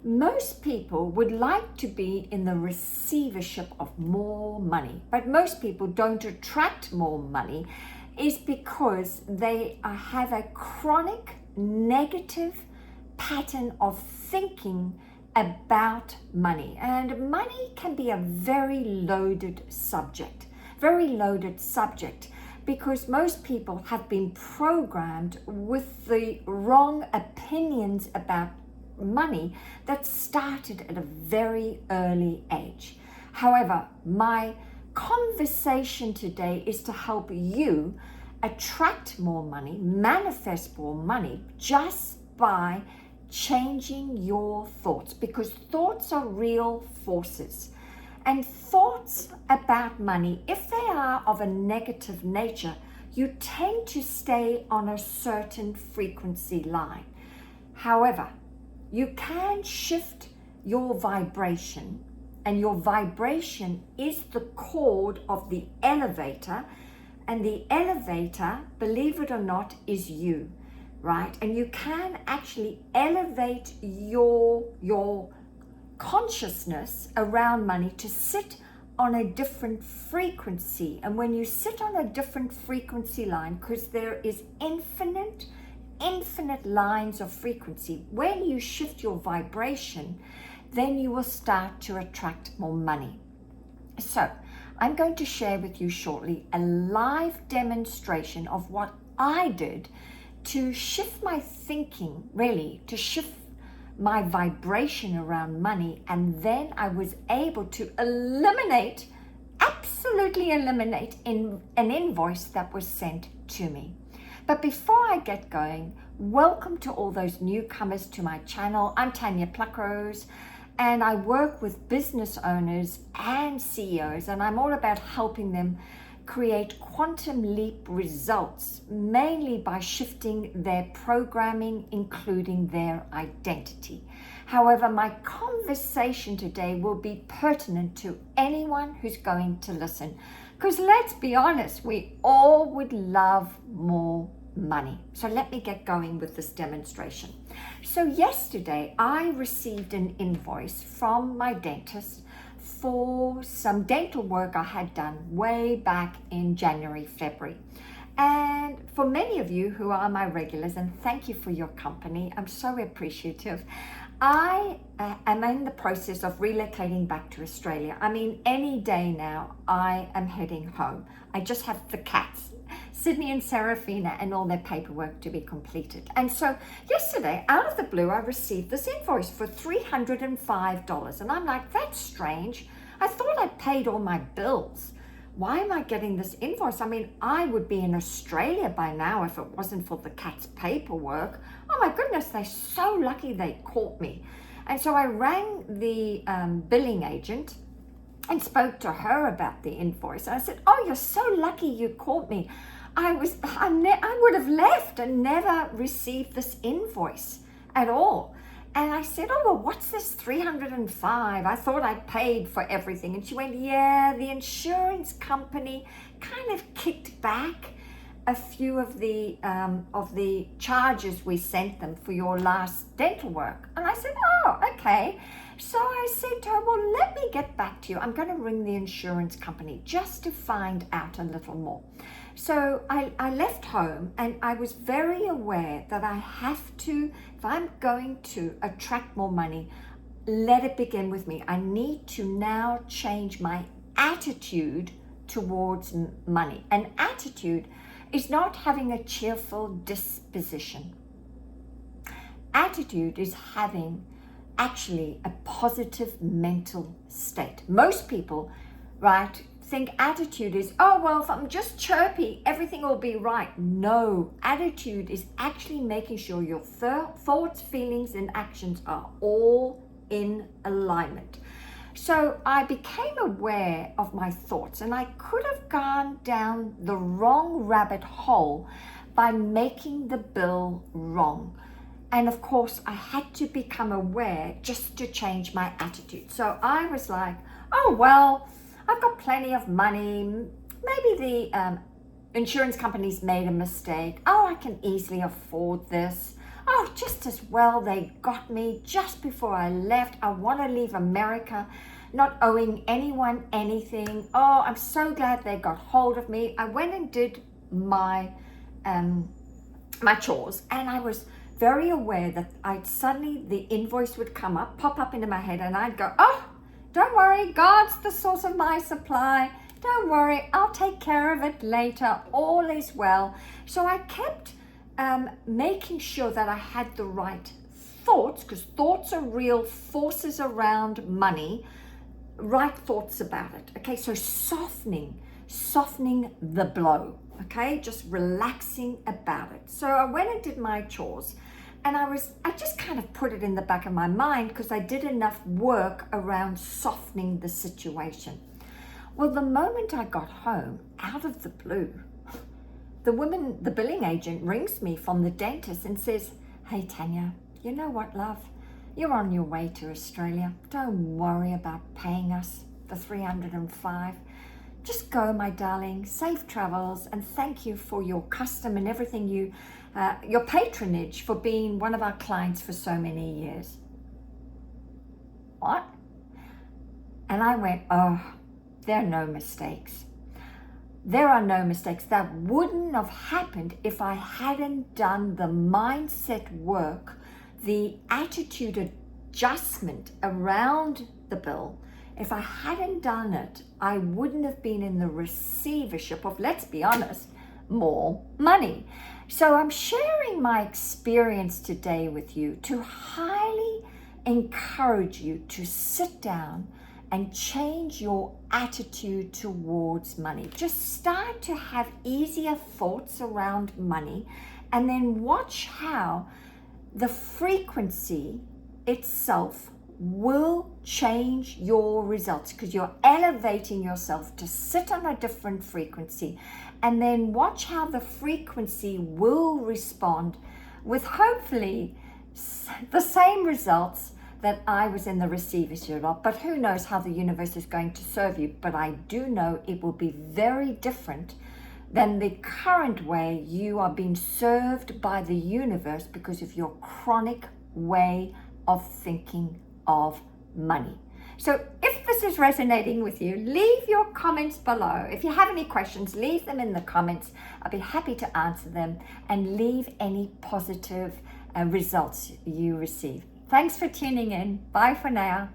Most people would like to be in the receivership of more money, but most people don't attract more money is because they have a chronic negative pattern of thinking about money. And money can be a very loaded subject because most people have been programmed with the wrong opinions about money that started at a very early age. However, my conversation today is to help you attract more money, manifest more money just by changing your thoughts, because thoughts are real forces. And thoughts about money, if they are of a negative nature, you tend to stay on a certain frequency line. However, you can shift your vibration, and your vibration is the cord of the elevator, and the elevator, believe it or not, is you, right? And you can actually elevate your consciousness around money to sit on a different frequency. And when you sit on a different frequency line, because there is infinite lines of frequency, when you shift your vibration, then you will start to attract more money. So I'm going to share with you shortly a live demonstration of what I did to shift my thinking, really to shift my vibration around money, and then I was able to absolutely eliminate an invoice that was sent to me. But before I get going, welcome to all those newcomers to my channel. I'm Tanya Pluckrose, and I work with business owners and CEOs, and I'm all about helping them create quantum leap results, mainly by shifting their programming, including their identity. However, my conversation today will be pertinent to anyone who's going to listen, because let's be honest, we all would love more money. So let me get going with this demonstration. So yesterday I received an invoice from my dentist for some dental work I had done way back in January, February. And for many of you who are my regulars, and thank you for your company, I'm so appreciative. I am in the process of relocating back to Australia. I mean, any day now I am heading home. I just have the cats, Sydney and Serafina, and all their paperwork to be completed. And so yesterday, out of the blue, I received this invoice for $305. And I'm like, that's strange. I thought I paid all my bills. Why am I getting this invoice? I mean, I would be in Australia by now if it wasn't for the cat's paperwork. Oh my goodness, they're so lucky they caught me. And so I rang the billing agent and spoke to her about the invoice. And I said, oh, you're so lucky you caught me. I would have left and never received this invoice at all. And I said, oh, well, what's this 305? I thought I paid for everything. And she went, yeah, the insurance company kind of kicked back a few of the charges we sent them for your last dental work. And I said, oh, okay. So I said to her, well, let me get back to you. I'm going to ring the insurance company just to find out a little more. So I left home, and I was very aware that I have to, if I'm going to attract more money, let it begin with me. I need to now change my attitude towards money. An attitude is not having a cheerful disposition. Attitude is having actually a positive mental state. Most people, right, think attitude is, oh, well, if I'm just chirpy, everything will be right. No, attitude is actually making sure your thoughts, feelings, and actions are all in alignment. So I became aware of my thoughts, and I could have gone down the wrong rabbit hole by making the bill wrong. And of course, I had to become aware just to change my attitude. So I was like, oh, well, I've got plenty of money. Maybe the insurance company's made a mistake. Oh, I can easily afford this. Oh, just as well they got me just before I left. I want to leave America not owing anyone anything. Oh, I'm so glad they got hold of me. I went and did my my chores, and I was very aware that I'd suddenly, the invoice would pop up into my head, and I'd go, oh, don't worry, God's the source of my supply. Don't worry, I'll take care of it later. All is well. So I kept making sure that I had the right thoughts, because thoughts are real forces around money, right thoughts about it. Okay, so softening the blow. Okay, just relaxing about it. So I went and did my chores, and I just kind of put it in the back of my mind because I did enough work around softening the situation. Well, the moment I got home, out of the blue, the billing agent rings me from the dentist and says, hey, Tanya, you know what, love? You're on your way to Australia. Don't worry about paying us the $305. Just go, my darling. Safe travels, and thank you for your custom and everything your patronage for being one of our clients for so many years. What? And I went, oh, there are no mistakes. There are no mistakes. That wouldn't have happened if I hadn't done the mindset work, the attitude adjustment around the bill. If I hadn't done it, I wouldn't have been in the receivership of, let's be honest, more money. So I'm sharing my experience today with you to highly encourage you to sit down and change your attitude towards money. Just start to have easier thoughts around money, and then watch how the frequency itself will change your results, because you're elevating yourself to sit on a different frequency, and then watch how the frequency will respond with hopefully the same results that I was in the receivership of. But who knows how the universe is going to serve you. But I do know it will be very different than the current way you are being served by the universe because of your chronic way of thinking of money. So if this is resonating with you, leave your comments below. If you have any questions, leave them in the comments. I'll be happy to answer them, and leave any positive results you receive. Thanks for tuning in. Bye for now.